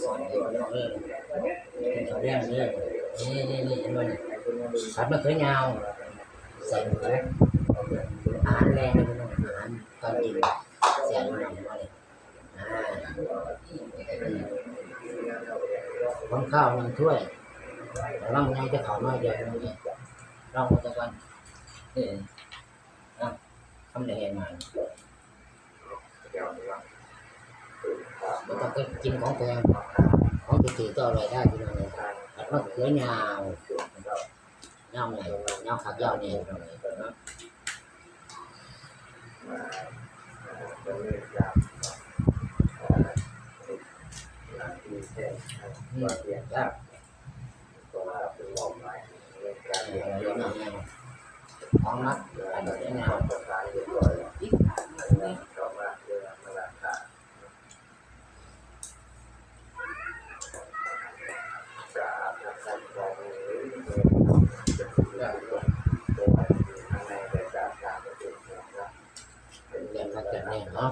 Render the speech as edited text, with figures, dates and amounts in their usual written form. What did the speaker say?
สอนให้พี่น้องเป็นข้าวแดงนี่นี่เห็นไหมผัดมะเขือยาวใส่หมูอาหารแรงเลยพี่น้องอาหารตอนกินเสียงหนังมาเลยของข้าวหนึ่งถ้วยแล้วเราไงจะขอน้อยเดียวนี่เราจะกันทำได้ยังไงเราต้องกินของแพงของตีๆก็อร่อยได้พี่น้องเลยผัดมะเขือยาวเน่าไหนเน่าขักยาวเนี่ยของนักอันนี้แนวเรียนมาจากนี่เนาะ